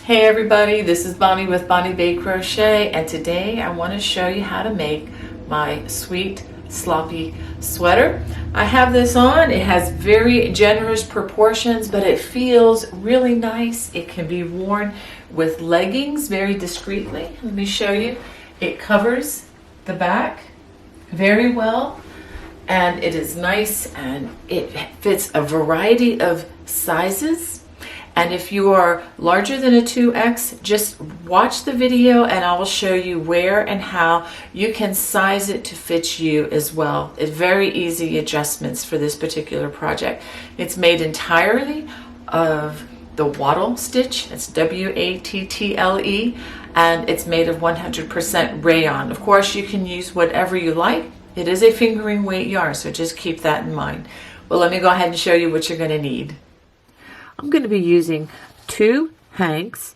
Hey everybody, this is Bonnie with Bonnie Bay Crochet, and today I want to show you how to make my sweet sloppy sweater. I have this on. It has very generous proportions, but it feels really nice. It can be worn with leggings very discreetly. Let me show you. It covers the back very well, and it is nice, and it fits a variety of sizes. And if you are larger than a 2X, just watch the video and I will show you where and how you can size it to fit you as well. It's very easy adjustments for this particular project. It's made entirely of the wattle stitch. It's W-A-T-T-L-E, and it's made of 100% rayon. Of course, you can use whatever you like. It is a fingering weight yarn, so just keep that in mind. Well, let me go ahead and show you what you're going to need. I'm going to be using 2 hanks,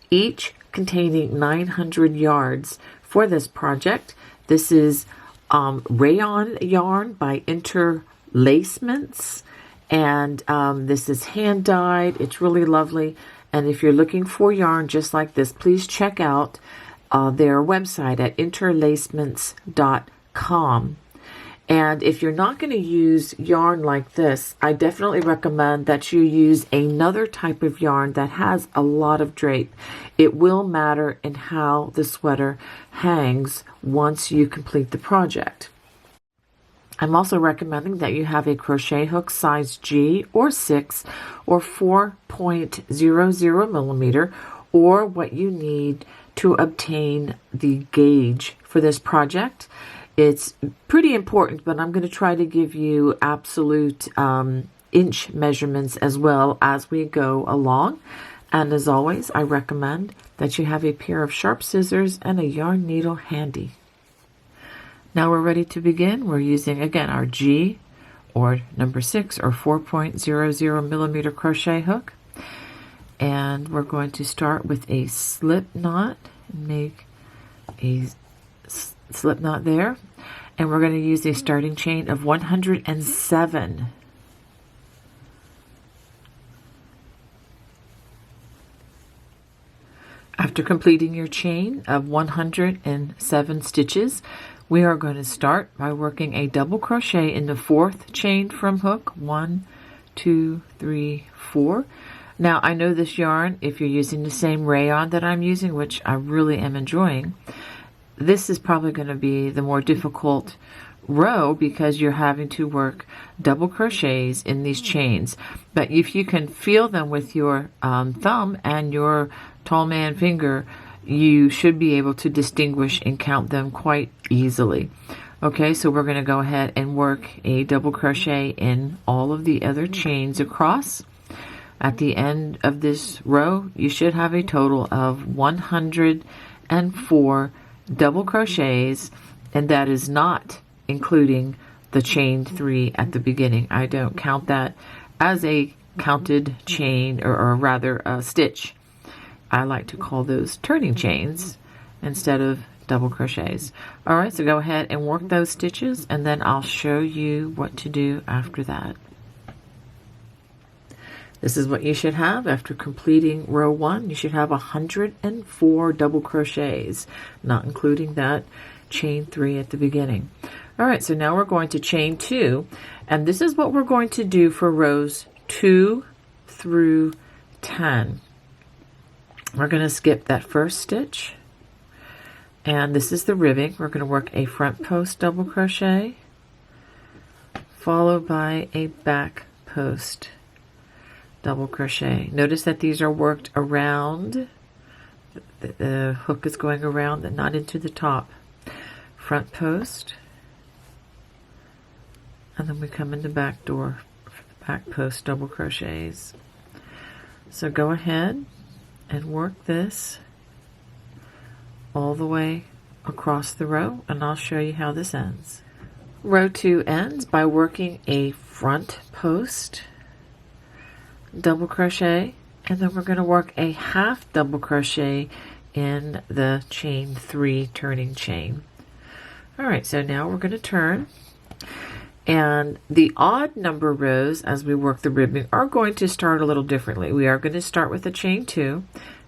each containing 900 yards for this project. This is rayon yarn by Interlacements, and this is hand dyed. It's really lovely. And if you're looking for yarn just like this, please check out their website at interlacements.com. And if you're not going to use yarn like this, I definitely recommend that you use another type of yarn that has a lot of drape. It will matter in how the sweater hangs once you complete the project. I'm also recommending that you have a crochet hook size G or 6 or 4.00 millimeter, or what you need to obtain the gauge for this project. It's pretty important, but I'm going to try to give you absolute inch measurements as well as we go along. And as always, I recommend that you have a pair of sharp scissors and a yarn needle handy. Now we're ready to begin. We're using, again, our G or number 6 or 4.00 millimeter crochet hook. And we're going to start with a slip knot and make a slip knot there, and we're going to use a starting chain of 107. After completing your chain of 107 stitches, we are going to start by working a double crochet in the 4th chain from hook. 1, 2, 3, 4. Now I know this yarn, if you're using the same rayon that I'm using, which I really am enjoying, this is probably going to be the more difficult row because you're having to work double crochets in these chains. But if you can feel them with your thumb and your tall man finger, you should be able to distinguish and count them quite easily. Okay, so we're going to go ahead and work a double crochet in all of the other chains across. At the end of this row, you should have a total of 104 double crochets, and that is not including the chain 3 at the beginning. I don't count that as a counted chain, or rather a stitch. I like to call those turning chains instead of double crochets. Alright, so go ahead and work those stitches, and then I'll show you what to do after that. This is what you should have after completing row 1. You should have 104 double crochets, not including that chain 3 at the beginning. All right, so now we're going to chain 2, and this is what we're going to do for rows 2 through 10. We're going to skip that first stitch, and this is the ribbing. We're going to work a front post double crochet, followed by a back post double crochet. Notice that these are worked around. The hook is going around and not into the top. Front post, and then we come in the back door for the back post double crochets. So go ahead and work this all the way across the row, and I'll show you how this ends. Row 2 ends by working a front post double crochet, and then we're going to work a half double crochet in the chain 3 turning chain. All right, so now we're going to turn, and the odd number rows as we work the ribbing are going to start a little differently. We are going to start with a chain 2,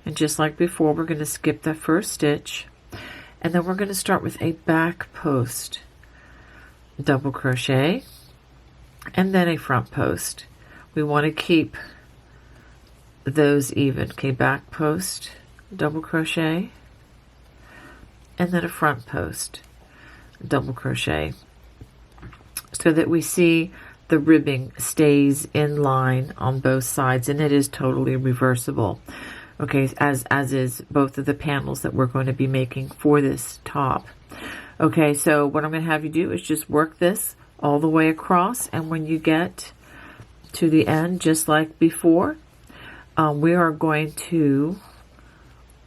And just like before, we're going to skip that first stitch, and then we're going to start with a back post double crochet and then a front post. We want to keep those even. Okay, back post double crochet and then a front post double crochet, so that we see the ribbing stays in line on both sides, and it is totally reversible. Okay, as is both of the panels that we're going to be making for this top. Okay, so what I'm going to have you do is just work this all the way across, and when you get to the end, just like before, we are going to,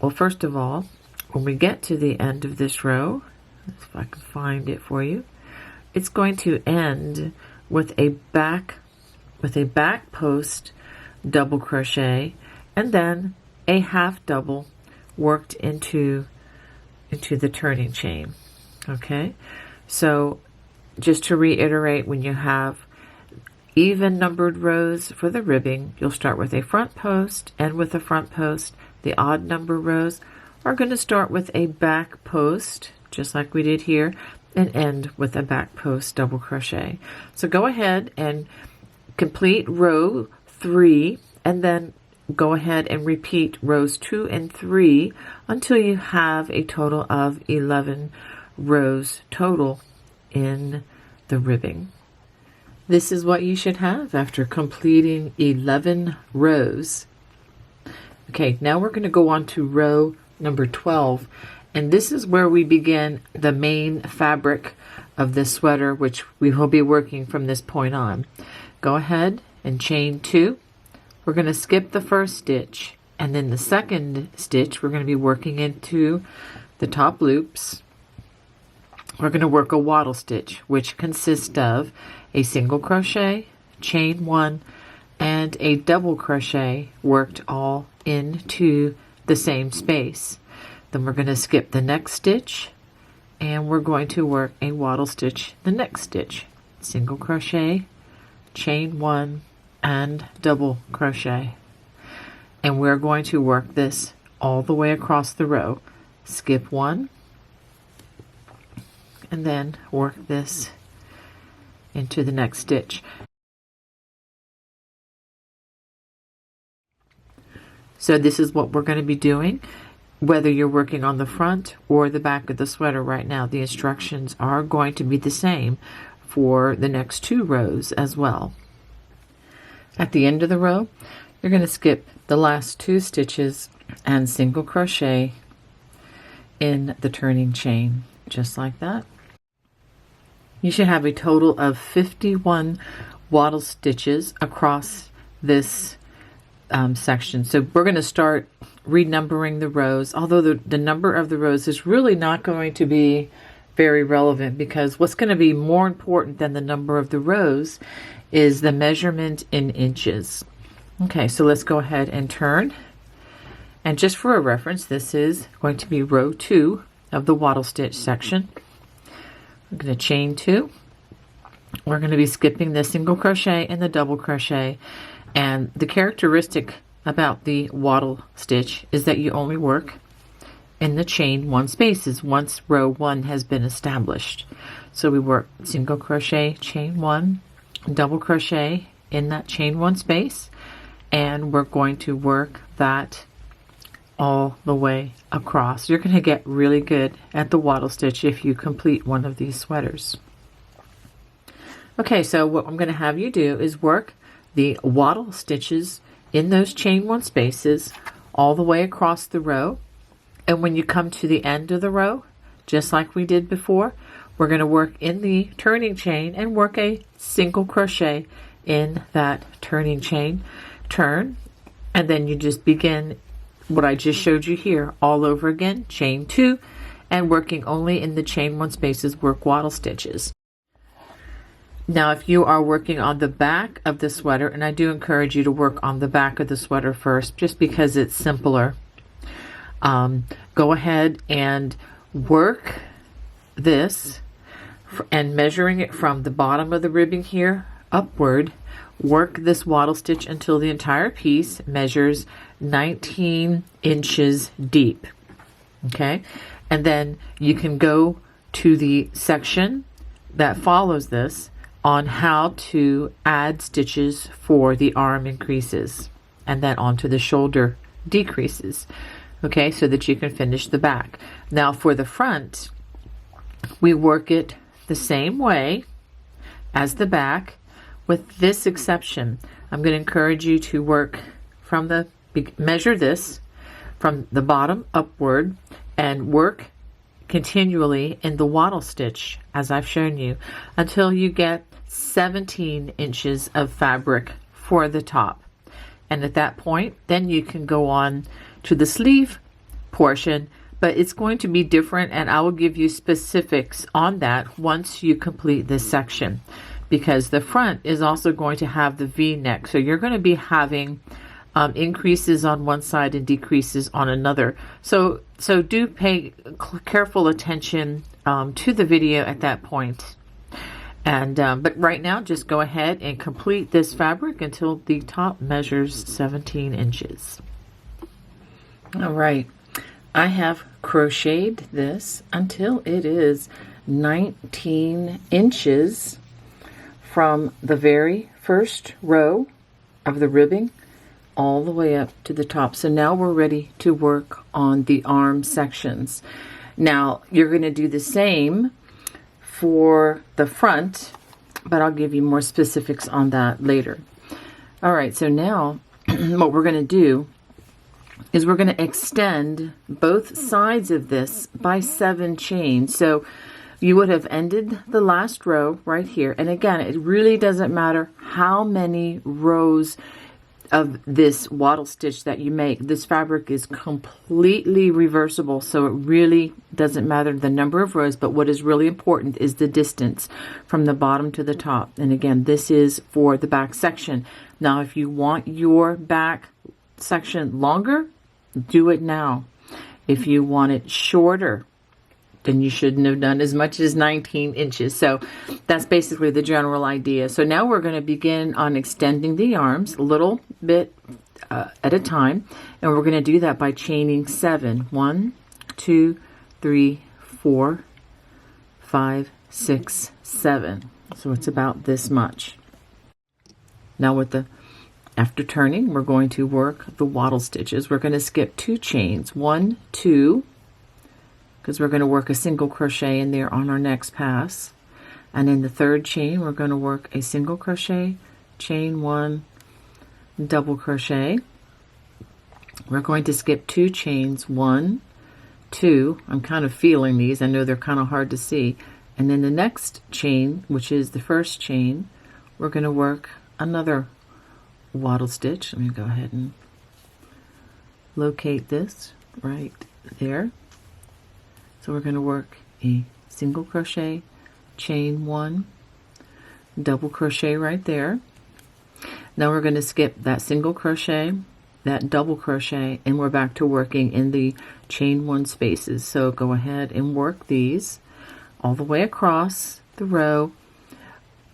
well, first of all, when we get to the end of this row, if I can find it for you, it's going to end with a back post double crochet and then a half double worked into the turning chain. Okay, so just to reiterate, when you have even numbered rows for the ribbing, you'll start with a front post, and with a front post. The odd number rows are going to start with a back post, just like we did here, and end with a back post double crochet. So go ahead and complete row 3, and then go ahead and repeat rows 2 and 3 until you have a total of 11 rows total in the ribbing. This is what you should have after completing 11 rows. Okay, now we're going to go on to row number 12, and this is where we begin the main fabric of this sweater, which we will be working from this point on. Go ahead and chain 2. We're going to skip the first stitch, and then the second stitch we're going to be working into the top loops. We're going to work a wattle stitch, which consists of a single crochet, chain 1, and a double crochet worked all into the same space. Then we're going to skip the next stitch, and we're going to work a wattle stitch the next stitch. Single crochet, chain 1, and double crochet. And we're going to work this all the way across the row. Skip 1, and then work this into the next stitch. So this is what we're going to be doing, whether you're working on the front or the back of the sweater right now. The instructions are going to be the same for the next 2 rows as well. At the end of the row, you're going to skip the last 2 stitches and single crochet in the turning chain, just like that. You should have a total of 51 wattle stitches across this section. So we're going to start renumbering the rows, although the number of the rows is really not going to be very relevant, because what's going to be more important than the number of the rows is the measurement in inches. Okay, so let's go ahead and turn. And just for a reference, this is going to be row 2 of the wattle stitch section. I'm going to chain 2. We're going to be skipping the single crochet and the double crochet. And the characteristic about the wattle stitch is that you only work in the chain 1 spaces once row 1 has been established. So we work single crochet, chain 1, double crochet in that chain 1 space, and we're going to work that all the way across. You're going to get really good at the wattle stitch if you complete one of these sweaters. Okay, so what I'm going to have you do is work the wattle stitches in those chain 1 spaces all the way across the row. And when you come to the end of the row, just like we did before, we're going to work in the turning chain and work a single crochet in that turning chain. Turn, and then you just begin what I just showed you here all over again. Chain 2, and working only in the chain 1 spaces, work wattle stitches. Now, if you are working on the back of the sweater, and I do encourage you to work on the back of the sweater first, just because it's simpler, go ahead and work this and measuring it from the bottom of the ribbing here upward, work this wattle stitch until the entire piece measures 19 inches deep. Okay, and then you can go to the section that follows this on how to add stitches for the arm increases, and then onto the shoulder decreases. Okay, so that you can finish the back. Now for the front, we work it the same way as the back, with this exception. I'm going to encourage you to work from the, measure this from the bottom upward and work continually in the wattle stitch as I've shown you until you get 17 inches of fabric for the top. And at that point, then you can go on to the sleeve portion, but it's going to be different, and I will give you specifics on that once you complete this section, because the front is also going to have the V-neck. So you're going to be having increases on one side and decreases on another. So do pay careful attention to the video at that point. And but right now, just go ahead and complete this fabric until the top measures 17 inches. All right, I have crocheted this until it is 19 inches from the very first row of the ribbing all the way up to the top. So now we're ready to work on the arm sections. Now you're going to do the same for the front, but I'll give you more specifics on that later. All right, so now what we're going to do is we're going to extend both sides of this by 7 chains. So you would have ended the last row right here. And again, it really doesn't matter how many rows of this wattle stitch that you make. This fabric is completely reversible, so it really doesn't matter the number of rows, but what is really important is the distance from the bottom to the top. And again, this is for the back section. Now, if you want your back section longer, do it now. If you want it shorter, then you shouldn't have done as much as 19 inches. So that's basically the general idea. So now we're going to begin on extending the arms a little bit at a time. And we're going to do that by chaining 7. 1, 2, 3, 4, 5, 6, 7. So it's about this much. Now after turning, we're going to work the wattle stitches. We're going to skip 2 chains. 1, 2, because we're going to work a single crochet in there on our next pass. And in the third chain, we're going to work a single crochet, chain 1, double crochet. We're going to skip 2 chains, 1, 2. I'm kind of feeling these. I know they're kind of hard to see. And then the next chain, which is the first chain, we're going to work another wattle stitch. Let me go ahead and locate this right there. So we're going to work a single crochet, chain 1, double crochet right there. Now we're going to skip that single crochet, that double crochet, and we're back to working in the chain 1 spaces. So go ahead and work these all the way across the row,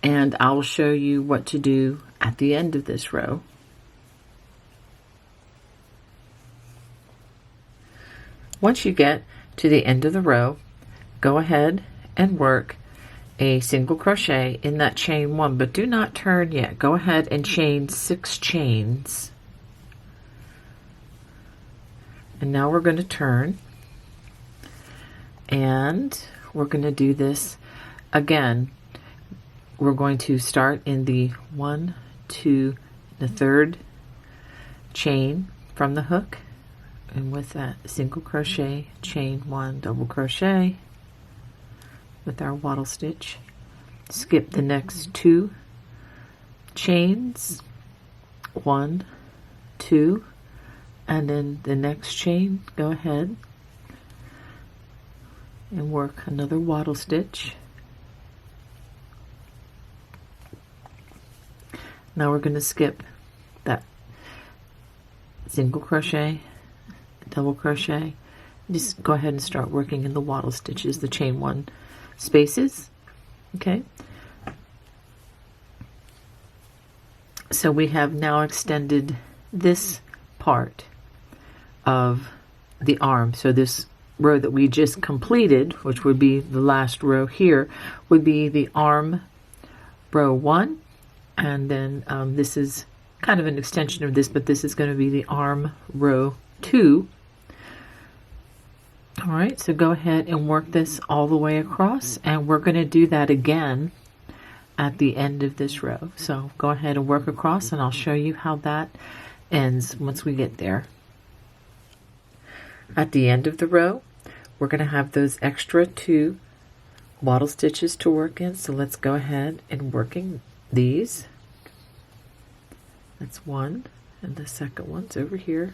and I'll show you what to do at the end of this row. Once you get to the end of the row, go ahead and work a single crochet in that chain 1, but do not turn yet. Go ahead and chain 6 chains. And now we're going to turn, and we're going to do this again. We're going to start in the 1, 2, the third chain from the hook, and with that single crochet, chain 1, double crochet with our wattle stitch. Skip the next 2 chains, 1, 2, and then the next chain, go ahead and work another wattle stitch. Now we're going to skip that single crochet, double crochet. Just go ahead and start working in the wattle stitches, the chain 1 spaces. Okay. So we have now extended this part of the arm. So this row that we just completed, which would be the last row here, would be the arm row 1, and then this is kind of an extension of this, but this is going to be the arm row 2. All right, so go ahead and work this all the way across, and we're going to do that again at the end of this row. So go ahead and work across, and I'll show you how that ends once we get there. At the end of the row, we're going to have those extra 2 wattle stitches to work in. So let's go ahead and working these. That's one, and the second one's over here.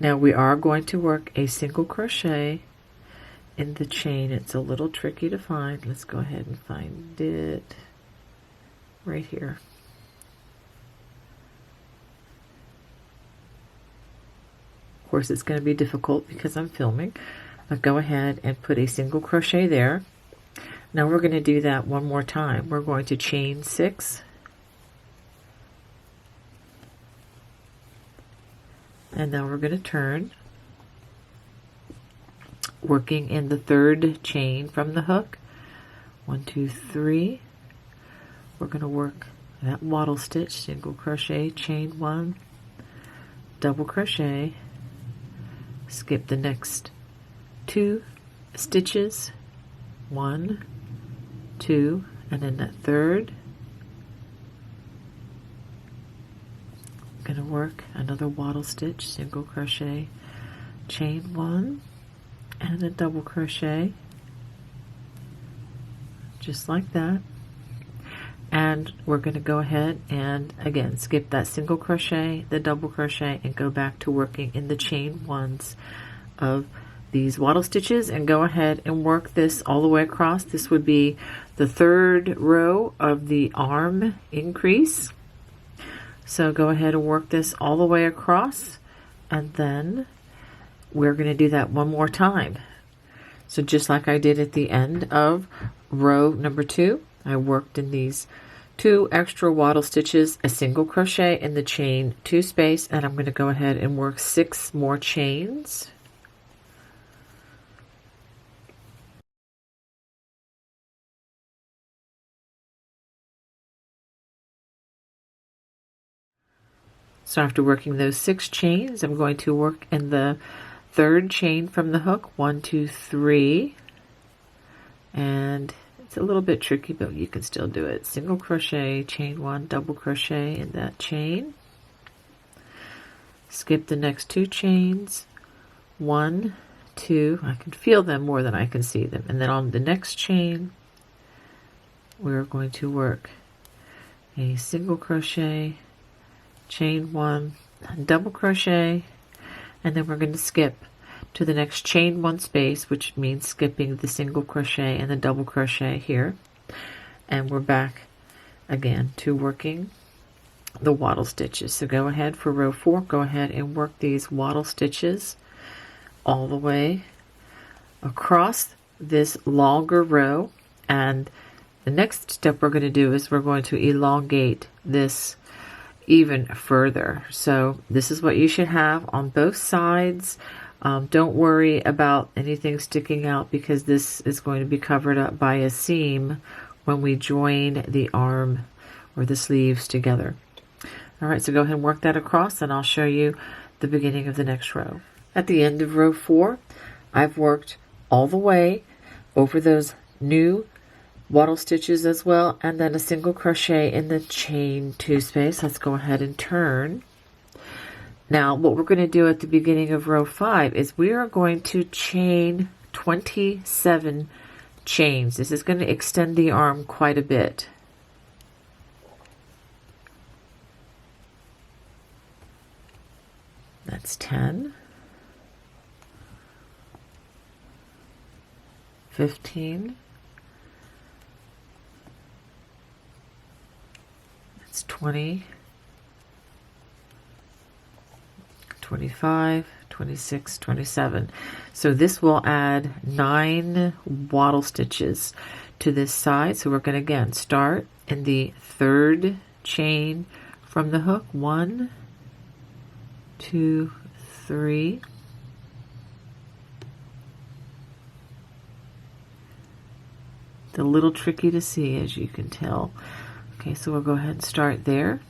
Now we are going to work a single crochet in the chain. It's a little tricky to find. Let's go ahead and find it right here. Of course, it's going to be difficult because I'm filming, but go ahead and put a single crochet there. Now we're going to do that one more time. We're going to chain 6, and now we're going to turn, working in the 3rd chain from the hook. 1, 2, 3. We're going to work that wattle stitch, single crochet, chain 1, double crochet, skip the next 2 stitches, 1, 2, and then that 3rd, going to work another wattle stitch, single crochet, chain 1, and a double crochet, just like that. And we're going to go ahead and again skip that single crochet, the double crochet, and go back to working in the chain 1s of these wattle stitches, and go ahead and work this all the way across. This would be the 3rd row of the arm increase. So go ahead and work this all the way across, and then we're going to do that one more time. So just like I did at the end of row number 2, I worked in these 2 extra wattle stitches, a single crochet in the chain 2 space, and I'm going to go ahead and work 6 more chains. So after working those 6 chains, I'm going to work in the 3rd chain from the hook, 1, 2, 3, and it's a little bit tricky, but you can still do it. Single crochet, chain 1, double crochet in that chain. Skip the next 2 chains, 1, 2. I can feel them more than I can see them. And then on the next chain, we're going to work a single crochet, chain 1, double crochet, and then we're going to skip to the next chain 1 space, which means skipping the single crochet and the double crochet here, and we're back again to working the wattle stitches. So go ahead for row 4, go ahead and work these wattle stitches all the way across this longer row, and the next step we're going to do is we're going to elongate this even further. So this is what you should have on both sides. Don't worry about anything sticking out because this is going to be covered up by a seam when we join the arm or the sleeves together. All right, so go ahead and work that across, and I'll show you the beginning of the next row. At the end of row 4, I've worked all the way over those new wattle stitches as well, and then a single crochet in the chain 2 space. Let's go ahead and turn. Now what we're going to do at the beginning of row 5 is we are going to chain 27 chains. This is going to extend the arm quite a bit. That's 10, 15, that's 20, 25, 26, 27. So this will add 9 wattle stitches to this side. So we're going to again start in the third chain from the hook. 1, 2, 3. It's a little tricky to see, as you can tell. Okay, so we'll go ahead and start there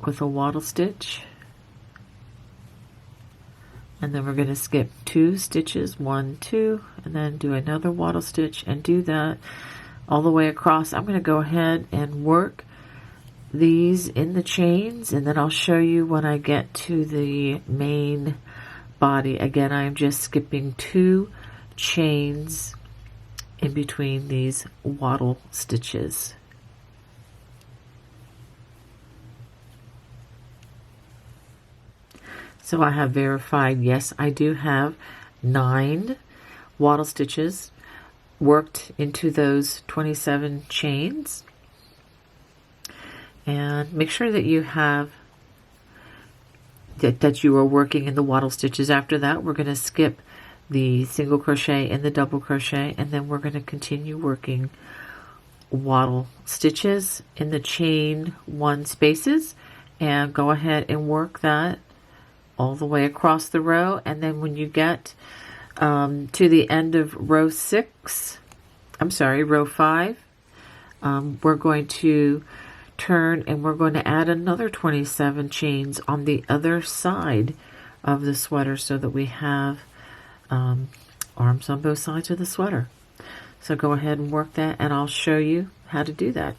with a wattle stitch. And then we're going to skip 2 stitches, 1, 2, and then do another wattle stitch and do that all the way across. I'm going to go ahead and work these in the chains, and then I'll show you when I get to the main body. Again, I am just skipping 2 chains in between these wattle stitches. So I have verified, yes, I do have 9 wattle stitches worked into those 27 chains. And make sure that you have that you are working in the wattle stitches. After that, we're going to skip the single crochet and the double crochet, and then we're going to continue working wattle stitches in the chain 1 spaces, and go ahead and work that all the way across the row. And then when you get to the end of row 5, we're going to turn and we're going to add another 27 chains on the other side of the sweater so that we have arms on both sides of the sweater. So go ahead and work that, and I'll show you how to do that.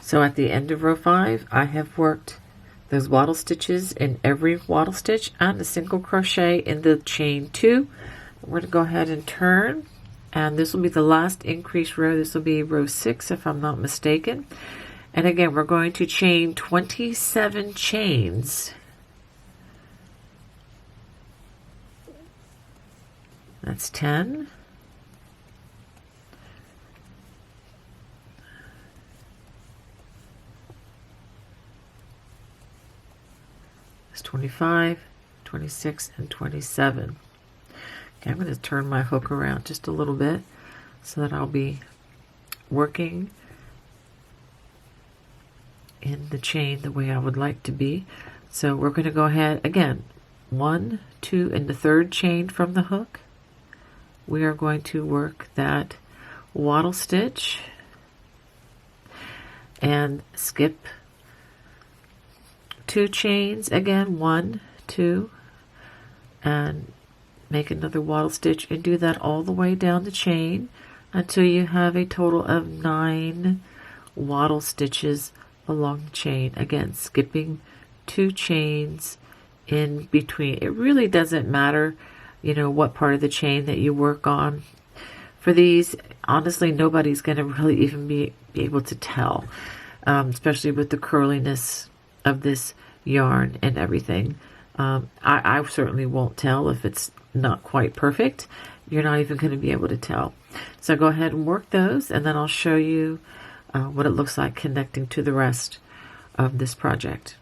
So at the end of row 5, I have worked those wattle stitches in every wattle stitch and a single crochet in the chain 2. We're going to go ahead and turn, and this will be the last increase row. This will be row 6 if I'm not mistaken. And again, we're going to chain 27 chains. That's 10. That's 25, 26, and 27. Okay, I'm going to turn my hook around just a little bit so that I'll be working in the chain the way I would like to be. So we're going to go ahead again, 1, 2, in the third chain from the hook. We are going to work that wattle stitch and skip 2 chains again, 1, 2, and make another wattle stitch, and do that all the way down the chain until you have a total of 9 wattle stitches along the chain. Again, skipping 2 chains in between. It really doesn't matter, you know, what part of the chain that you work on. For these, honestly, nobody's going to really even be able to tell, especially with the curliness of this yarn and everything. I certainly won't tell if it's not quite perfect. You're not even going to be able to tell. So go ahead and work those, and then I'll show you what it looks like connecting to the rest of this project.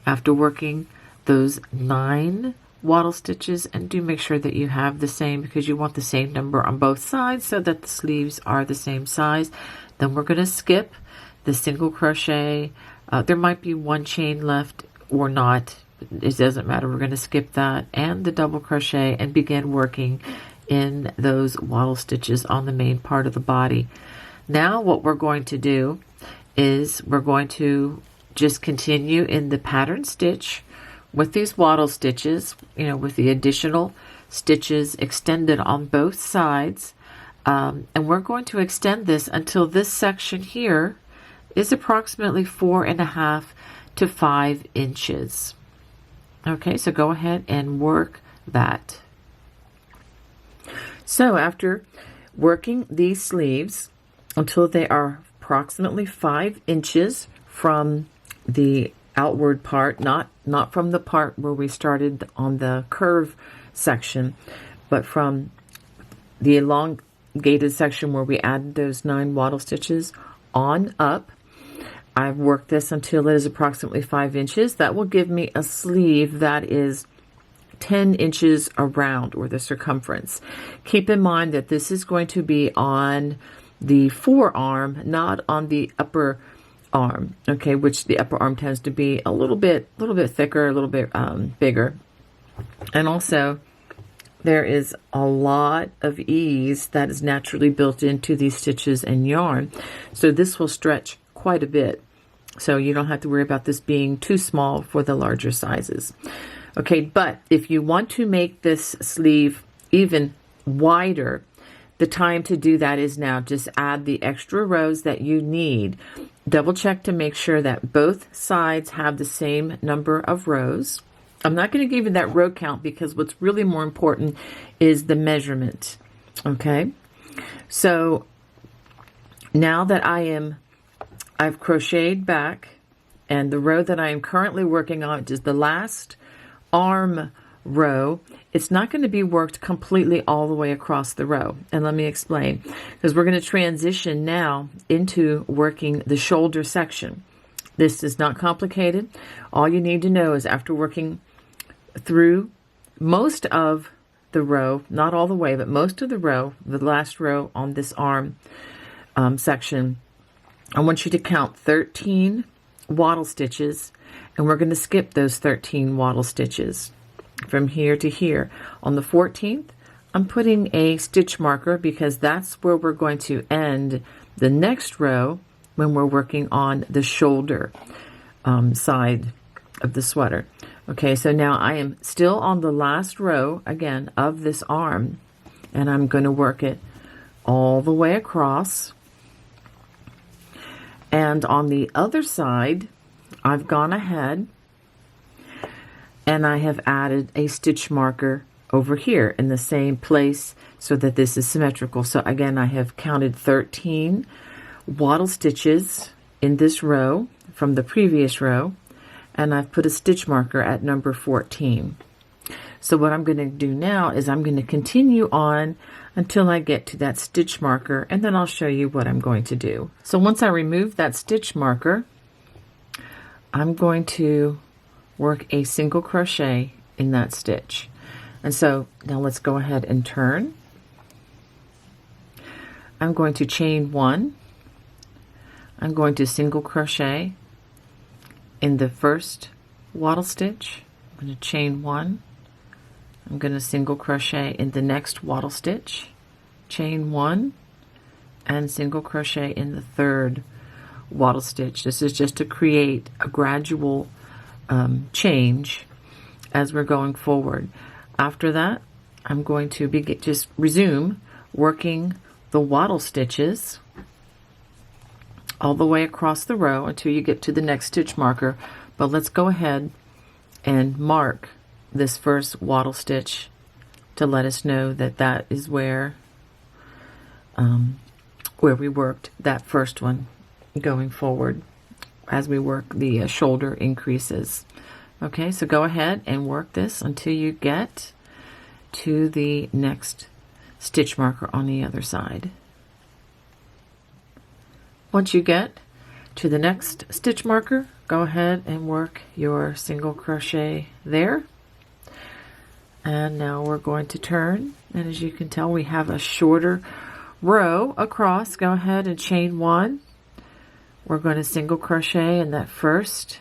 After working those 9 wattle stitches, and do make sure that you have the same, because you want the same number on both sides so that the sleeves are the same size. Then we're going to skip the single crochet. There might be 1 chain left or not. It doesn't matter. We're going to skip that and the double crochet and begin working in those wattle stitches on the main part of the body. Now what we're going to do is we're going to just continue in the pattern stitch with these wattle stitches, you know, with the additional stitches extended on both sides. And we're going to extend this until this section here is approximately 4.5 to 5 inches. Okay, so go ahead and work that. So after working these sleeves until they are approximately 5 inches from the outward part, not from the part where we started on the curve section, but from the elongated section where we added those 9 wattle stitches on up. I've worked this until it is approximately 5 inches. That will give me a sleeve that is 10 inches around, or the circumference. Keep in mind that this is going to be on the forearm, not on the upper arm, okay, which the upper arm tends to be a little bit thicker, a little bit bigger. And also, there is a lot of ease that is naturally built into these stitches and yarn. So this will stretch quite a bit. So you don't have to worry about this being too small for the larger sizes. Okay, but if you want to make this sleeve even wider, the time to do that is now. Just add the extra rows that you need. Double check to make sure that both sides have the same number of rows. I'm not going to give you that row count because what's really more important is the measurement. Okay, so now that I've crocheted back, and the row that I am currently working on is the last arm row. It's not going to be worked completely all the way across the row. And let me explain, because we're going to transition now into working the shoulder section. This is not complicated. All you need to know is after working through most of the row, not all the way, but most of the row, the last row on this arm section, I want you to count 13 wattle stitches, and we're going to skip those 13 wattle stitches from here to here. On the 14th, I'm putting a stitch marker because that's where we're going to end the next row when we're working on the shoulder side of the sweater. Okay, so now I am still on the last row again of this arm, and I'm going to work it all the way across. And on the other side, I've gone ahead and I have added a stitch marker over here in the same place so that this is symmetrical. So again, I have counted 13 wattle stitches in this row from the previous row, and I've put a stitch marker at number 14. So what I'm going to do now is I'm going to continue on until I get to that stitch marker, and then I'll show you what I'm going to do. So once I remove that stitch marker, I'm going to work a single crochet in that stitch. And so now let's go ahead and turn. I'm going to chain one. I'm going to single crochet in the first wattle stitch. I'm going to chain one. I'm going to single crochet in the next wattle stitch, chain one, and single crochet in the third wattle stitch. This is just to create a gradual change as we're going forward. After that, I'm going to just resume working the wattle stitches all the way across the row until you get to the next stitch marker. But let's go ahead and mark this first wattle stitch to let us know that that is where we worked that first one going forward as we work the shoulder increases. Okay, so go ahead and work this until you get to the next stitch marker on the other side. Once you get to the next stitch marker, go ahead and work your single crochet there. And now we're going to turn, and as you can tell, we have a shorter row across. Go ahead and chain one. We're going to single crochet in that first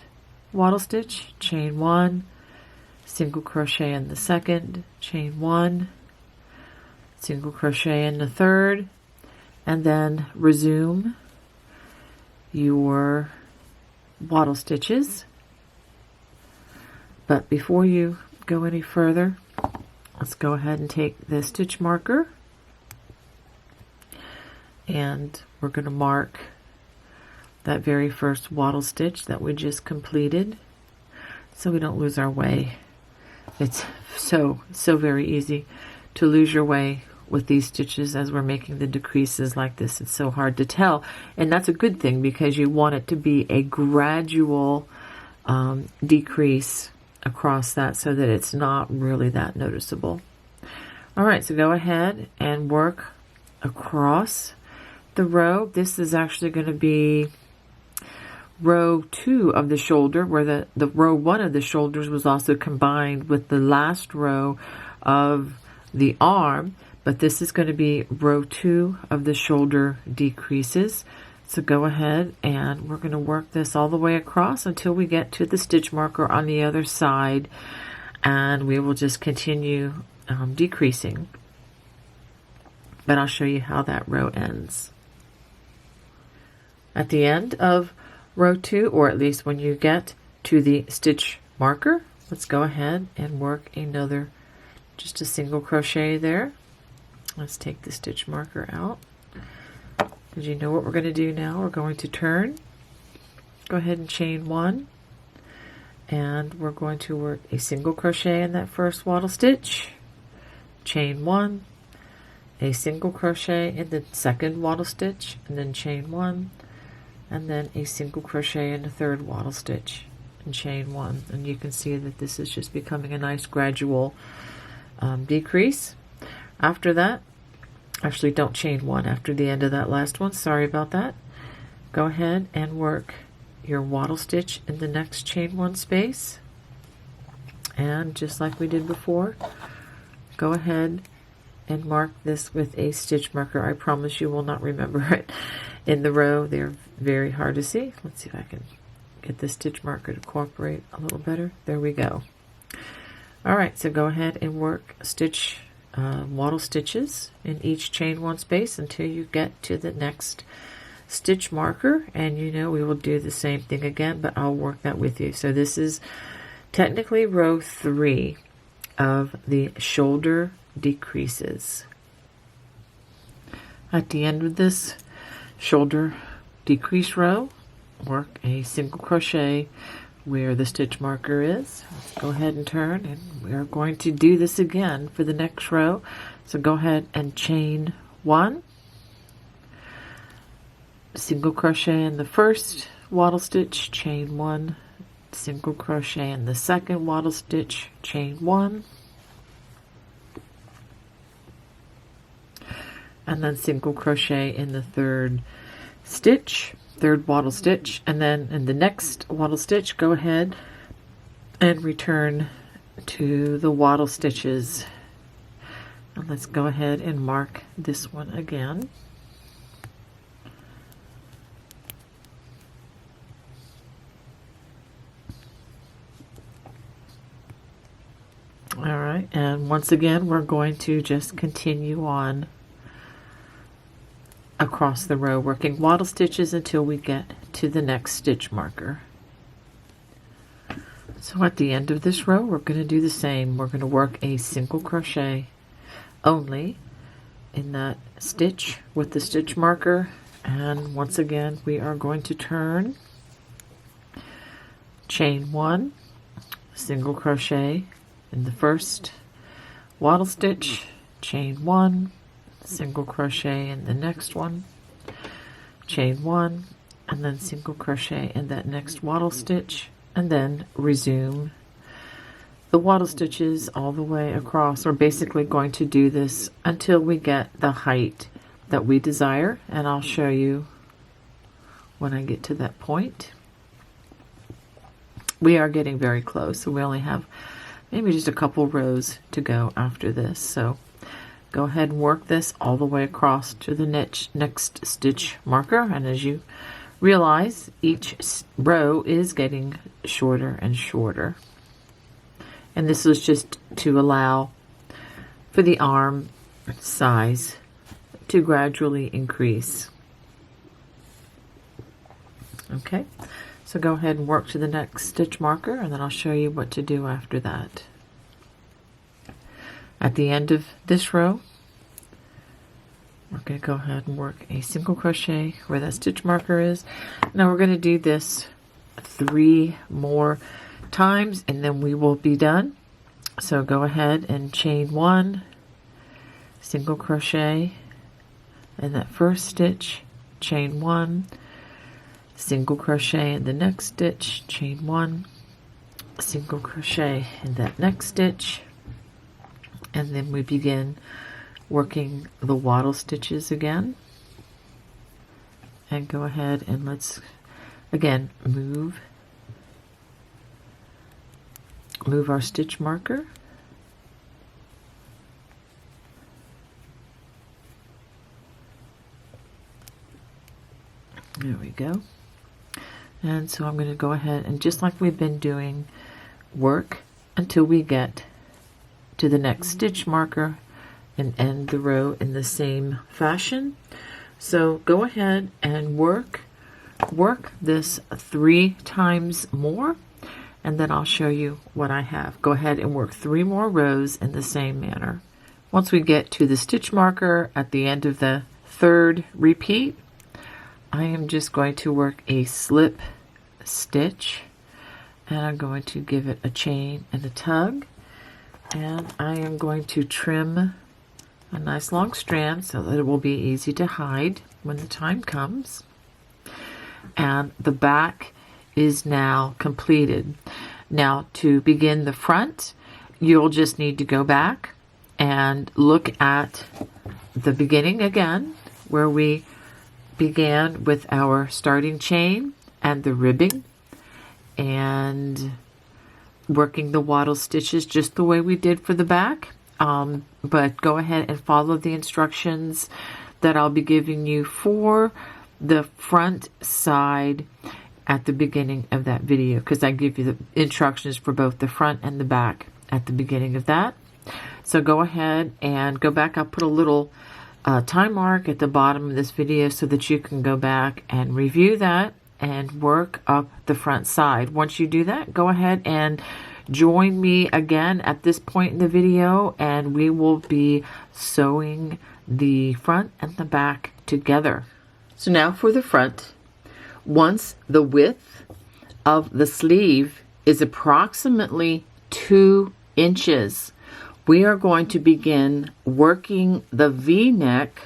wattle stitch, chain one, single crochet in the second, chain one, single crochet in the third, and then resume your wattle stitches. But before you go any further, let's go ahead and take the stitch marker, and we're going to mark that very first wattle stitch that we just completed so we don't lose our way. It's so very easy to lose your way with these stitches as we're making the decreases like this. It's so hard to tell, and that's a good thing because you want it to be a gradual decrease across that so that it's not really that noticeable. All right, so go ahead and work across the row. This is actually going to be row 2 of the shoulder, where the row 1 of the shoulders was also combined with the last row of the arm, but this is going to be row 2 of the shoulder decreases. So go ahead and we're going to work this all the way across until we get to the stitch marker on the other side, and we will just continue decreasing. But I'll show you how that row ends. At the end of row 2, or at least when you get to the stitch marker, let's go ahead and work another, just a single crochet there. Let's take the stitch marker out. Because you know what we're going to do now. We're going to turn, go ahead and chain 1, and we're going to work a single crochet in that first waddle stitch, chain 1, a single crochet in the second waddle stitch, and then chain 1, and then a single crochet in the third waddle stitch and chain 1. And you can see that this is just becoming a nice gradual decrease. After that, actually don't chain 1 after the end of that last one, sorry about that. Go ahead and work your waddle stitch in the next chain 1 space, and just like we did before, go ahead and mark this with a stitch marker. I promise you will not remember it in the row. They're very hard to see. Let's see if I can get the stitch marker to cooperate a little better. There we go. All right, so go ahead and work stitch waddle stitches in each chain 1 space until you get to the next stitch marker, and you know we will do the same thing again, but I'll work that with you. So this is technically row 3 of the shoulder decreases. At the end of this shoulder decrease row, work a single crochet where the stitch marker is. Let's go ahead and turn, and we are going to do this again for the next row. So go ahead and chain 1, single crochet in the first waddle stitch, chain 1, single crochet in the second waddle stitch, chain 1, and then single crochet in the third waddle stitch, and then in the next waddle stitch go ahead and return to the waddle stitches. And let's go ahead and mark this one again. All right, and once again we're going to just continue on across the row, working waddle stitches until we get to the next stitch marker. So at the end of this row, we're going to do the same. We're going to work a single crochet only in that stitch with the stitch marker, and once again we are going to turn, chain 1, single crochet in the first waddle stitch, chain 1, single crochet in the next one, chain 1, and then single crochet in that next waddle stitch, and then resume the waddle stitches all the way across. We're basically going to do this until we get the height that we desire, and I'll show you when I get to that point. We are getting very close, so we only have maybe just a couple rows to go after this. So go ahead and work this all the way across to the next stitch marker, and as you realize, each row is getting shorter and shorter. And this is just to allow for the arm size to gradually increase. Okay, so go ahead and work to the next stitch marker, and then I'll show you what to do after that. At the end of this row, we're going to go ahead and work a single crochet where that stitch marker is. Now we're going to do this 3 more times and then we will be done. So go ahead and chain 1, single crochet in that first stitch, chain 1, single crochet in the next stitch, chain 1, single crochet in that next stitch, and then we begin working the waddle stitches again. And go ahead and let's Again, move our stitch marker. There we go. And so I'm going to go ahead and, just like we've been doing, work until we get to the next stitch marker and end the row in the same fashion. So go ahead and work this 3 times more, and then I'll show you what I have. Go ahead and work 3 more rows in the same manner. Once we get to the stitch marker at the end of the 3rd repeat, I am just going to work a slip stitch, and I'm going to give it a chain and a tug, and I am going to trim a nice long strand so that it will be easy to hide when the time comes. And the back is now completed. Now, to begin the front, you'll just need to go back and look at the beginning again, where we began with our starting chain and the ribbing, and working the wattle stitches just the way we did for the back. But go ahead and follow the instructions that I'll be giving you for the front side at the beginning of that video, because I give you the instructions for both the front and the back at the beginning of that. So go ahead and go back. I'll put a little time mark at the bottom of this video so that you can go back and review that and work up the front side. Once you do that, go ahead and join me again at this point in the video, and we will be sewing the front and the back together. So now for the front. Once the width of the sleeve is approximately 2 inches, we are going to begin working the V-neck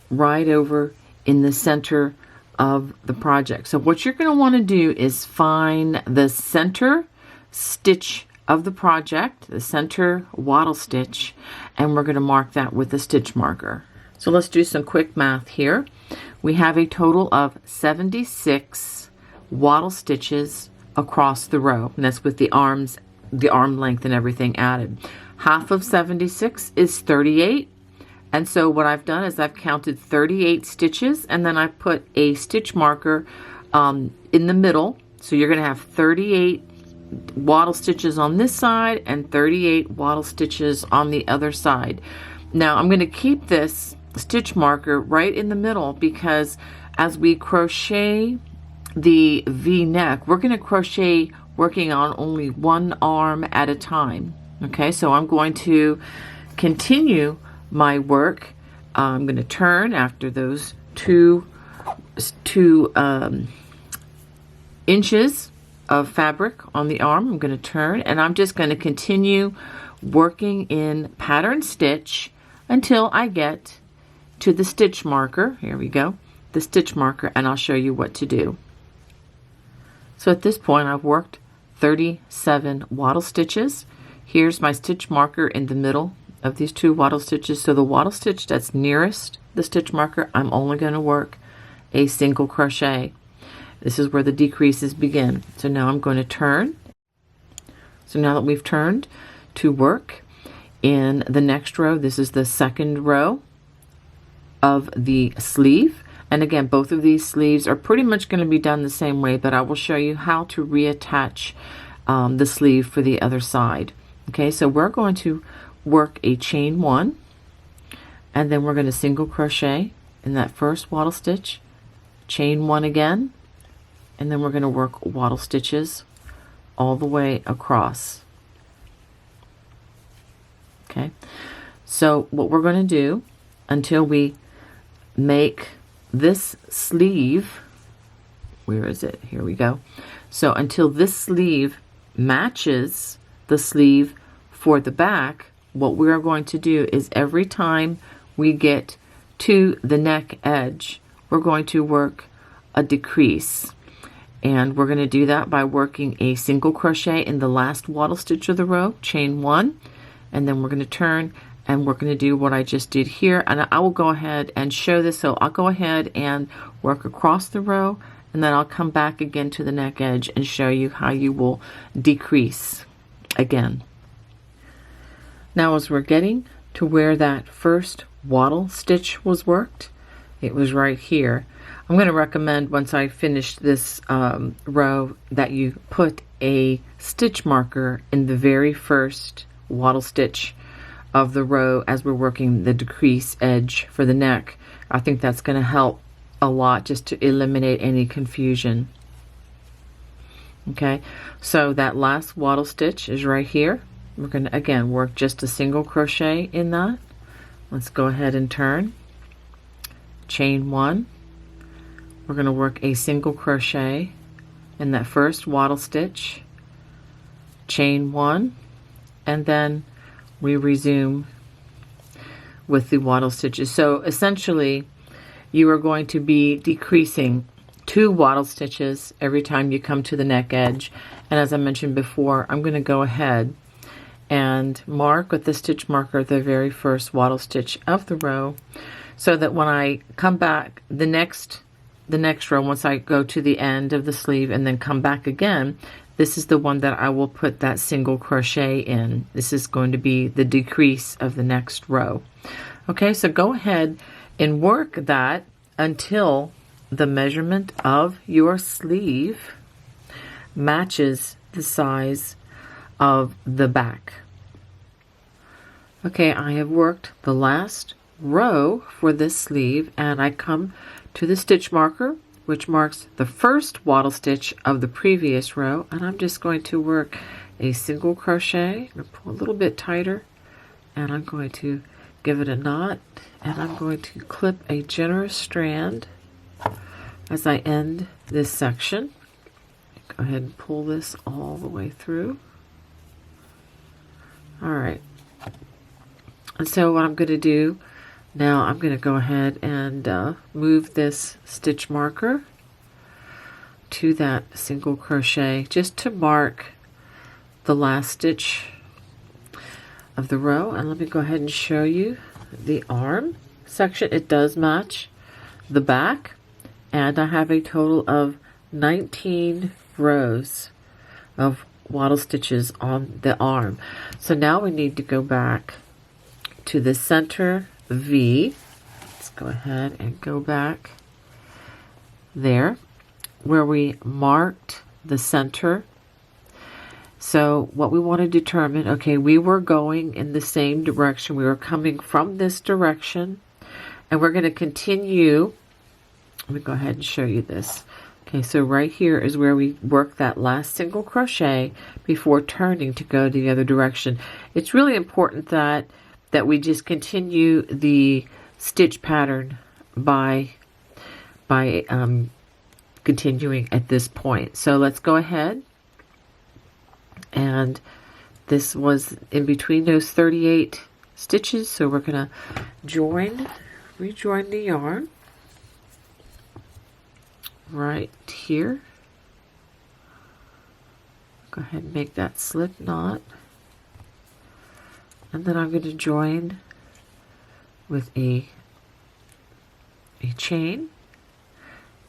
right over in the center of the project. So what you're going to want to do is find the center stitch of the project, the center wattle stitch, and we're going to mark that with a stitch marker. So let's do some quick math here. We have a total of 76 wattle stitches across the row, and that's with the arms, the arm length and everything added. Half of 76 is 38. And so what I've done is I've counted 38 stitches, and then I put a stitch marker in the middle. So you're going to have 38 wattle stitches on this side and 38 wattle stitches on the other side. Now I'm going to keep this stitch marker right in the middle, because as we crochet the V-neck, we're going to crochet working on only one arm at a time. Okay, so I'm going to continue my work. I'm going to turn after those two inches of fabric on the arm. I'm going to turn, and I'm just going to continue working in pattern stitch until I get to the stitch marker. Here we go, the stitch marker, and I'll show you what to do. So at this point I've worked 37 wattle stitches. Here's my stitch marker in the middle of these 2 wattle stitches. So the wattle stitch that's nearest the stitch marker, I'm only going to work a single crochet. This is where the decreases begin. So now I'm going to turn. So now that we've turned to work in the next row, this is the 2nd row of the sleeve. And again, both of these sleeves are pretty much going to be done the same way, but I will show you how to reattach the sleeve for the other side. Okay, so we're going to work a chain 1, and then we're going to single crochet in that first wattle stitch, chain 1 again, and then we're going to work wattle stitches all the way across. Okay, so what we're going to do until we make this sleeve, where is it? Here we go. So until this sleeve matches the sleeve for the back, what we're going to do is every time we get to the neck edge, we're going to work a decrease. And we're going to do that by working a single crochet in the last wattle stitch of the row, chain 1, and then we're going to turn and we're going to do what I just did here. And I will go ahead and show this. So I'll go ahead and work across the row, and and then I'll come back again to the neck edge and show you how you will decrease again. Now as we're getting to where that first wattle stitch was worked, it was right here. I'm going to recommend once I finish this row that you put a stitch marker in the very first wattle stitch of the row as we're working the decrease edge for the neck. I think that's going to help a lot just to eliminate any confusion. Okay, so that last wattle stitch is right here. We're going to again work just a single crochet in that. Let's go ahead and turn, chain 1. We're going to work a single crochet in that first wattle stitch, chain 1, and then we resume with the wattle stitches. So essentially you are going to be decreasing 2 wattle stitches every time you come to the neck edge. And as I mentioned before, I'm going to go ahead and mark with the stitch marker the very first wattle stitch of the row, so that when I come back the next row, once I go to the end of the sleeve and then come back again, this is the one that I will put that single crochet in. This is going to be the decrease of the next row. Okay, so go ahead and work that until the measurement of your sleeve matches the size of the back. Okay, I have worked the last row for this sleeve, and I come to the stitch marker, which marks the first wattle stitch of the previous row, and I'm just going to work a single crochet and pull a little bit tighter, and I'm going to give it a knot, and I'm going to clip a generous strand as I end this section. Go ahead and pull this all the way through. All right, and so what I'm going to do now, I'm going to go ahead and move this stitch marker to that single crochet just to mark the last stitch of the row. And let me go ahead and show you the arm section. It does match the back, and I have a total of 19 rows of wattle stitches on the arm. So now we need to go back to the center V. Let's go ahead and go back there where we marked the center. So what we want to determine, okay, we were going in the same direction. We were coming from this direction, and we're going to continue. Let me go ahead and show you this. Okay, so right here is where we work that last single crochet before turning to go the other direction. It's really important that we just continue the stitch pattern by continuing at this point. So let's go ahead, and this was in between those 38 stitches, so we're going to rejoin the yarn right here. Go ahead and make that slip knot. And then I'm going to join with a chain,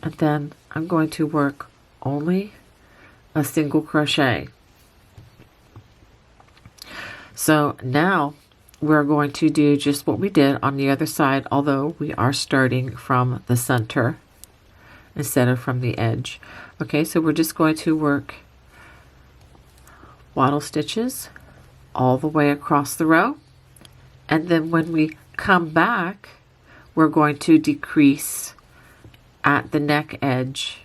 and then I'm going to work only a single crochet. So now we're going to do just what we did on the other side, although we are starting from the center instead of from the edge. Okay, so we're just going to work wattle stitches all the way across the row, and then when we come back, we're going to decrease at the neck edge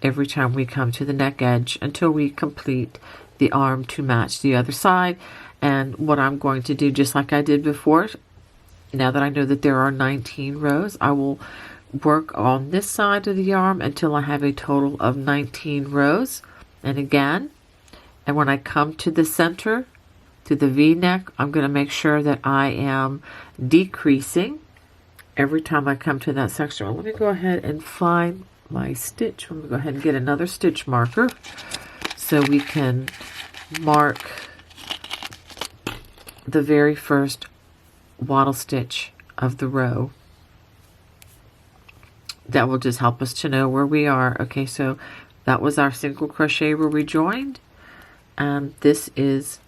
every time we come to the neck edge until we complete the arm to match the other side. And what I'm going to do, just like I did before, now that I know that there are 19 rows, I will work on this side of the arm until I have a total of 19 rows. And again, and when I come to the center, to the V-neck, I'm going to make sure that I am decreasing every time I come to that section. Well, let me go ahead and find my stitch. Let me go ahead and get another stitch marker so we can mark the very first wattle stitch of the row. that will just help us to know where we are. Okay, so that was our single crochet where we joined. This is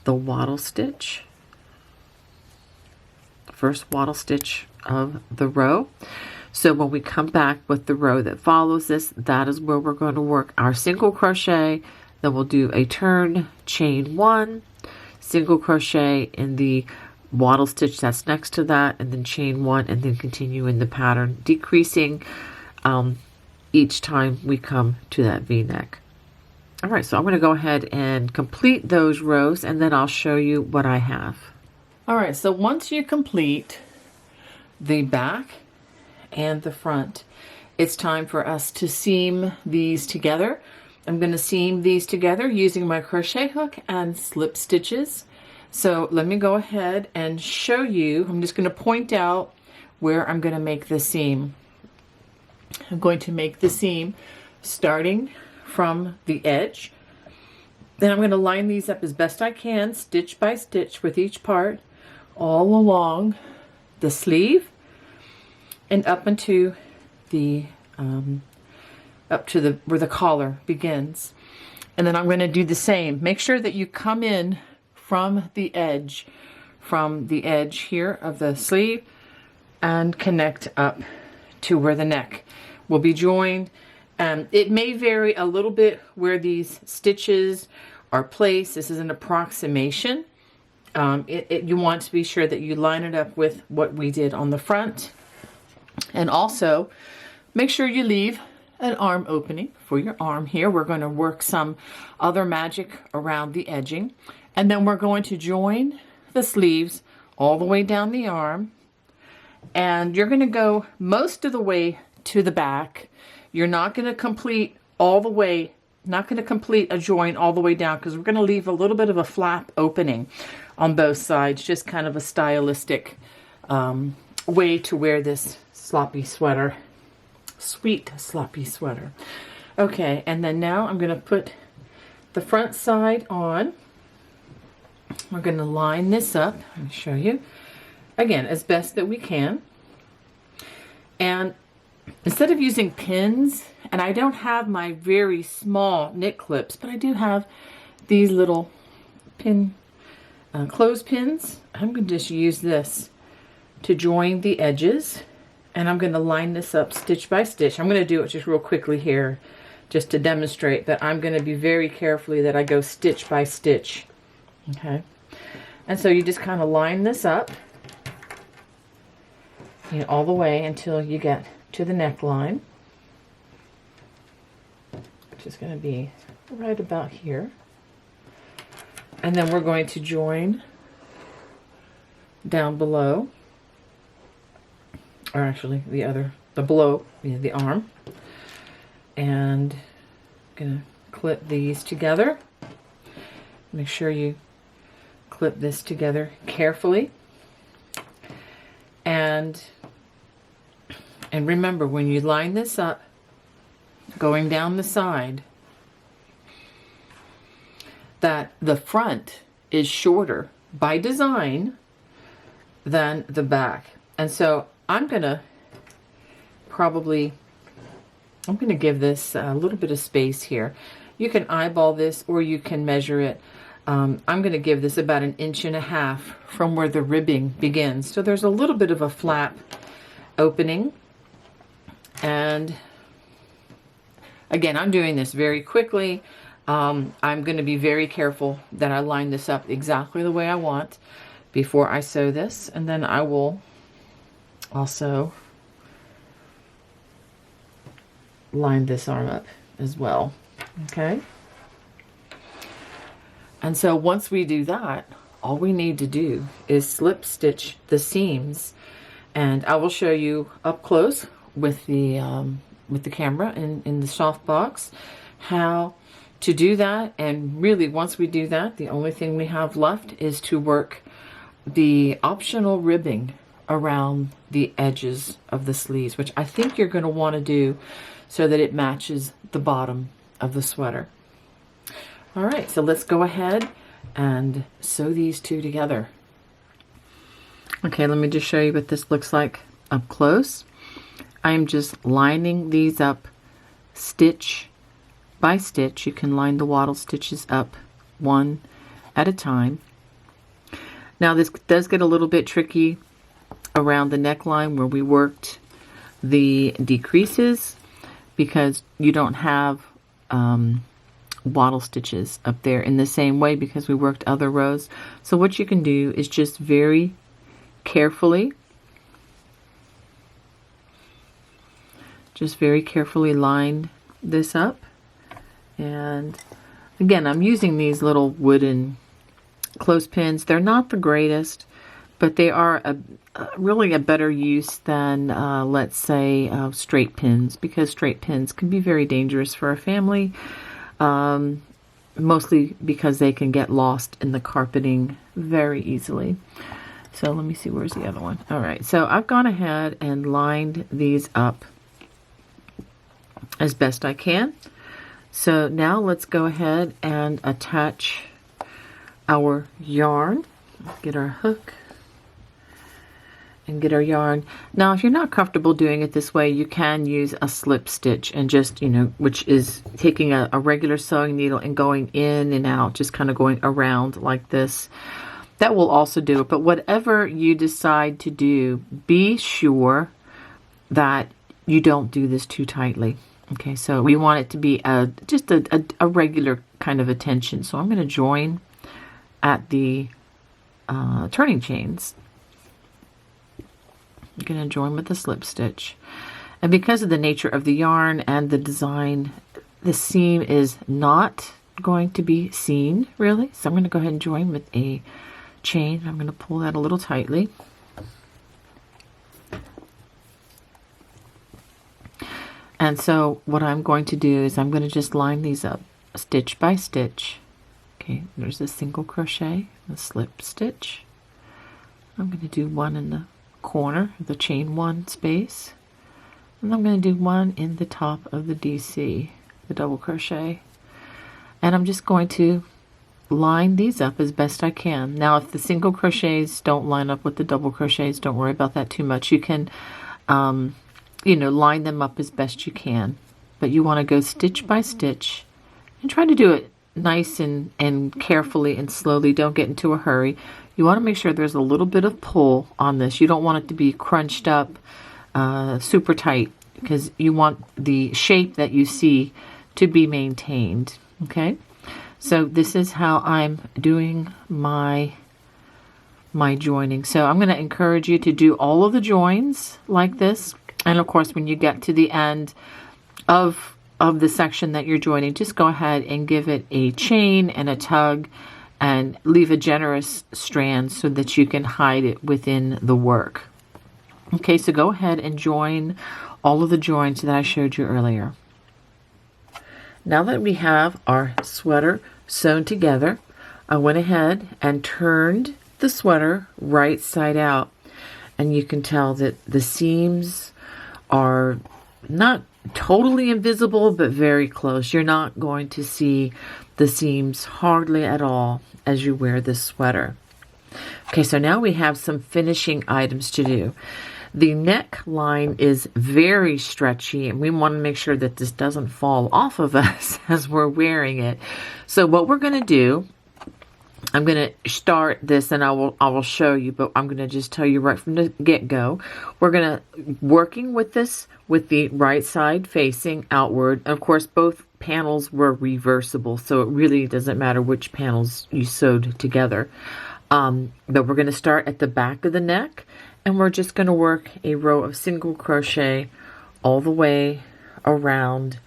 the wattle stitch, first wattle stitch of the row. So when we come back with the row that follows this, that is where we're going to work our single crochet. Then we'll do a turn, chain 1, single crochet in the wattle stitch that's next to that, and then chain 1, and then continue in the pattern, decreasing each time we come to that V-neck. All right, so I'm going to go ahead and complete those rows, and then I'll show you what I have. All right, so once you complete the back and the front, it's time for us to seam these together. I'm going to seam these together using my crochet hook and slip stitches. So let me go ahead and show you. I'm just going to point out where I'm going to make the seam. I'm going to make the seam starting from the edge. Then I'm going to line these up as best I can, stitch by stitch with each part, all along the sleeve and up into the where the collar begins. And then I'm going to do the same. Make sure that you come in from the edge here of the sleeve and connect up to where the neck will be joined. It may vary a little bit where these stitches are placed. This is an approximation. You want to be sure that you line it up with what we did on the front. And also, make sure you leave an arm opening for your arm here. We're going to work some other magic around the edging. And then we're going to join the sleeves all the way down the arm. And you're going to go most of the way to the back. You're not going to complete all the way, not going to complete a join all the way down, because we're going to leave a little bit of a flap opening on both sides, just kind of a stylistic way to wear this sloppy sweater, sweet sloppy sweater. Okay, and then now I'm going to put the front side on. We're going to line this up. Let me show you again as best that we can. And instead of using pins, and I don't have my very small knit clips, but I do have these little pin clothespins. I'm going to just use this to join the edges, and I'm going to line this up stitch by stitch. I'm going to do it just real quickly here just to demonstrate that I'm going to be very carefully that I go stitch by stitch. Okay, and so you just kind of line this up, you know, all the way until you get to the neckline, which is going to be right about here. And then we're going to join down below, or actually below the arm, and I'm going to clip these together. Make sure you clip this together carefully. And remember, when you line this up, going down the side, that the front is shorter by design than the back. And so I'm going to give this a little bit of space here. You can eyeball this or you can measure it. I'm going to give this about 1.5 inches from where the ribbing begins. So there's a little bit of a flap opening. And again, I'm doing this very quickly. I'm going to be very careful that I line this up exactly the way I want before I sew this. And then I will also line this arm up as well. Okay. And so once we do that, all we need to do is slip stitch the seams. And I will show you up close with the camera in the softbox how to do that. And really, once we do that, the only thing we have left is to work the optional ribbing around the edges of the sleeves, which I think you're going to want to do so that it matches the bottom of the sweater. All right, so let's go ahead and sew these two together. Okay, let me just show you what this looks like up close. I'm just lining these up stitch by stitch. You can line the wattle stitches up one at a time. Now this does get a little bit tricky around the neckline where we worked the decreases, because you don't have wattle stitches up there in the same way because we worked other rows. So what you can do is just very carefully line this up. And again, I'm using these little wooden clothespins. They're not the greatest, but they are really a better use than let's say straight pins, because straight pins can be very dangerous for a family, mostly because they can get lost in the carpeting very easily. So let me see, where's the other one? All right, so I've gone ahead and lined these up as best I can. So now let's go ahead and attach our yarn. Get our hook and get our yarn. Now, if you're not comfortable doing it this way, you can use a slip stitch and just, which is taking a regular sewing needle and going in and out, just kind of going around like this. That will also do it. But whatever you decide to do, be sure that you don't do this too tightly. Okay, so we want it to be just a regular kind of a tension. So I'm going to join at the turning chains. I'm going to join with the slip stitch. And because of the nature of the yarn and the design, the seam is not going to be seen really. So I'm going to go ahead and join with a chain. I'm going to pull that a little tightly. And so what I'm going to do is I'm going to just line these up stitch by stitch. Okay, there's a single crochet, a slip stitch. I'm going to do one in the corner, the chain one space. And I'm going to do one in the top of the DC, the double crochet. And I'm just going to line these up as best I can. Now, if the single crochets don't line up with the double crochets, don't worry about that too much. You can line them up as best you can, but you want to go stitch by stitch and try to do it nice and carefully and slowly. Don't get into a hurry. You want to make sure there's a little bit of pull on this. You don't want it to be crunched up super tight, because you want the shape that you see to be maintained. Okay, so this is how I'm doing my joining. So I'm going to encourage you to do all of the joins like this. And of course, when you get to the end of the section that you're joining, just go ahead and give it a chain and a tug and leave a generous strand so that you can hide it within the work. Okay, so go ahead and join all of the joins that I showed you earlier. Now that we have our sweater sewn together, I went ahead and turned the sweater right side out. And you can tell that the seams are not totally invisible, but very close. You're not going to see the seams hardly at all as you wear this sweater. Okay, so now we have some finishing items to do. The neckline is very stretchy, and we want to make sure that this doesn't fall off of us as we're wearing it. So what we're going to do, I'm going to start this and I will show you, but I'm going to just tell you right from the get-go. We're going to working with this with the right side facing outward. Of course, both panels were reversible, so it really doesn't matter which panels you sewed together. But we're going to start at the back of the neck, and we're just going to work a row of single crochet all the way around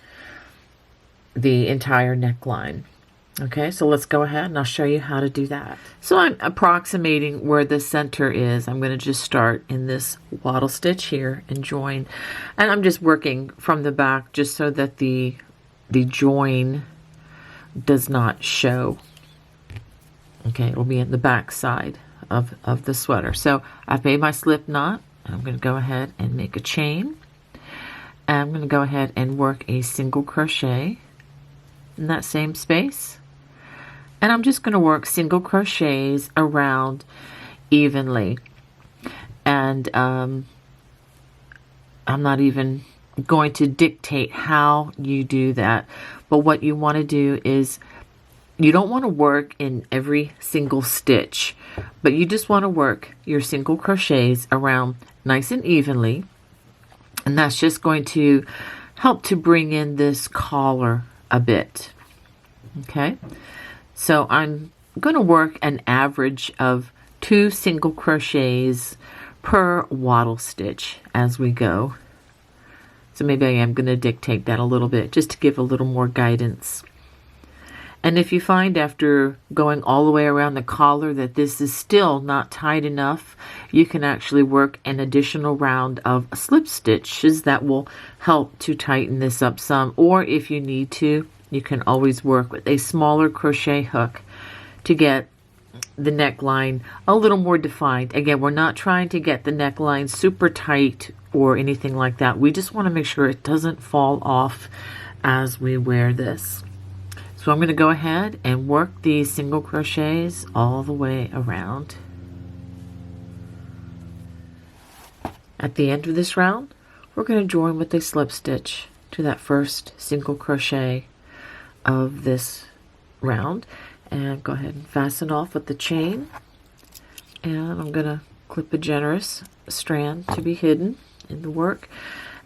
the entire neckline. Okay, so let's go ahead and I'll show you how to do that. So I'm approximating where the center is. I'm going to just start in this wattle stitch here and join. And I'm just working from the back just so that the join does not show. Okay, it will be in the back side of the sweater. So I've made my slip knot. I'm going to go ahead and make a chain. And I'm going to go ahead and work a single crochet in that same space. And I'm just going to work single crochets around evenly. And I'm not even going to dictate how you do that. But what you want to do is, you don't want to work in every single stitch, but you just want to work your single crochets around nice and evenly. And that's just going to help to bring in this collar a bit. Okay, so I'm going to work an average of 2 single crochets per wattle stitch as we go. So maybe I am going to dictate that a little bit just to give a little more guidance. And if you find after going all the way around the collar that this is still not tight enough, you can actually work an additional round of slip stitches that will help to tighten this up some. Or if you need to, you can always work with a smaller crochet hook to get the neckline a little more defined. Again, we're not trying to get the neckline super tight or anything like that. We just want to make sure it doesn't fall off as we wear this. So I'm going to go ahead and work these single crochets all the way around. At the end of this round, we're going to join with a slip stitch to that first single crochet of this round, and go ahead and fasten off with the chain. And I'm going to clip a generous strand to be hidden in the work.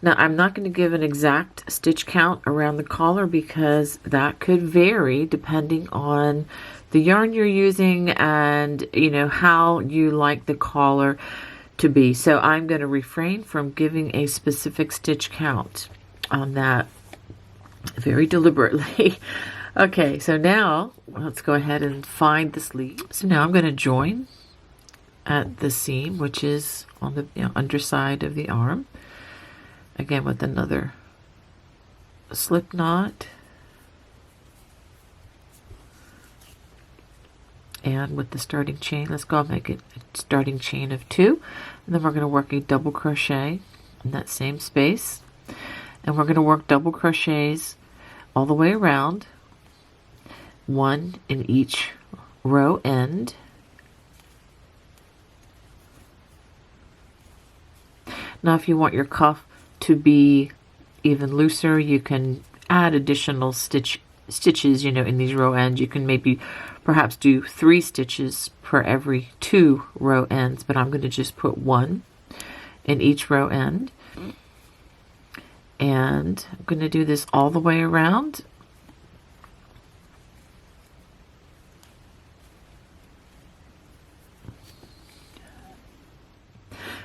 Now, I'm not going to give an exact stitch count around the collar because that could vary depending on the yarn you're using and, you know, how you like the collar to be. So I'm going to refrain from giving a specific stitch count on that very deliberately. Okay, so now let's go ahead and find the sleeve. So now I'm going to join at the seam, which is on the underside of the arm. Again with another slip knot, and with the starting chain, let's go and make it a starting chain of 2, and then we're going to work a double crochet in that same space, and we're going to work double crochets all the way around, 1 in each row end. Now if you want your cuff to be even looser, you can add additional stitches, you know, in these row ends. You can maybe perhaps do 3 stitches per every 2 row ends, but I'm going to just put 1 in each row end. And I'm going to do this all the way around.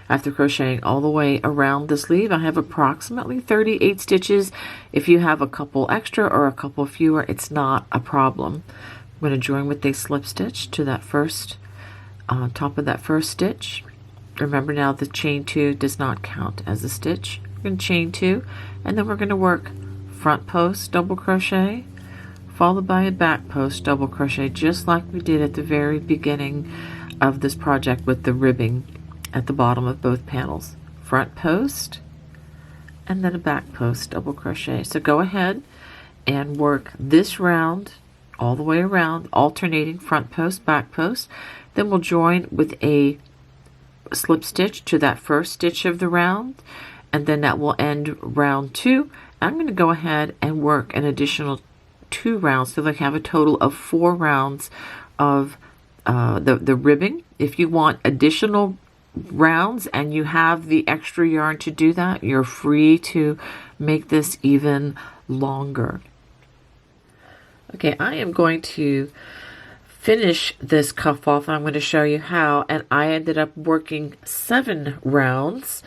After crocheting all the way around the sleeve, I have approximately 38 stitches. If you have a couple extra or a couple fewer, it's not a problem. I'm going to join with a slip stitch to that first, top of that first stitch. Remember now the chain 2 does not count as a stitch. We're going to chain 2, and then we're going to work front post double crochet, followed by a back post double crochet, just like we did at the very beginning of this project with the ribbing at the bottom of both panels. Front post and then a back post double crochet. So go ahead and work this round all the way around, alternating front post, back post. Then we'll join with a slip stitch to that first stitch of the round, and then that will end round 2. I'm going to go ahead and work an additional 2 rounds, so they have a total of 4 rounds of the ribbing. If you want additional rounds and you have the extra yarn to do that, you're free to make this even longer. Okay, I am going to finish this cuff off. I'm going to show you how, and I ended up working 7 rounds.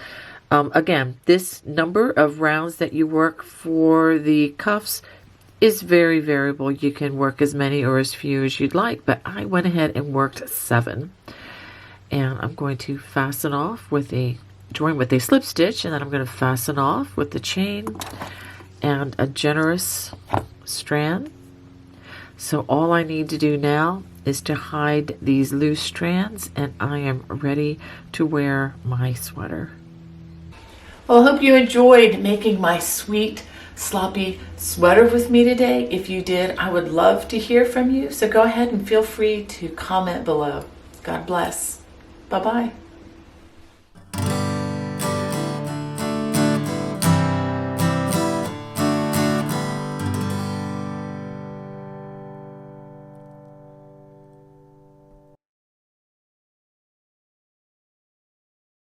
Again, this number of rounds that you work for the cuffs is very variable. You can work as many or as few as you'd like, but I went ahead and worked 7. And I'm going to fasten off with join with a slip stitch, and then I'm going to fasten off with the chain and a generous strand. So all I need to do now is to hide these loose strands, and I am ready to wear my sweater. Well, I hope you enjoyed making my sweet sloppy sweater with me today. If you did, I would love to hear from you. So go ahead and feel free to comment below. God bless. Bye-bye.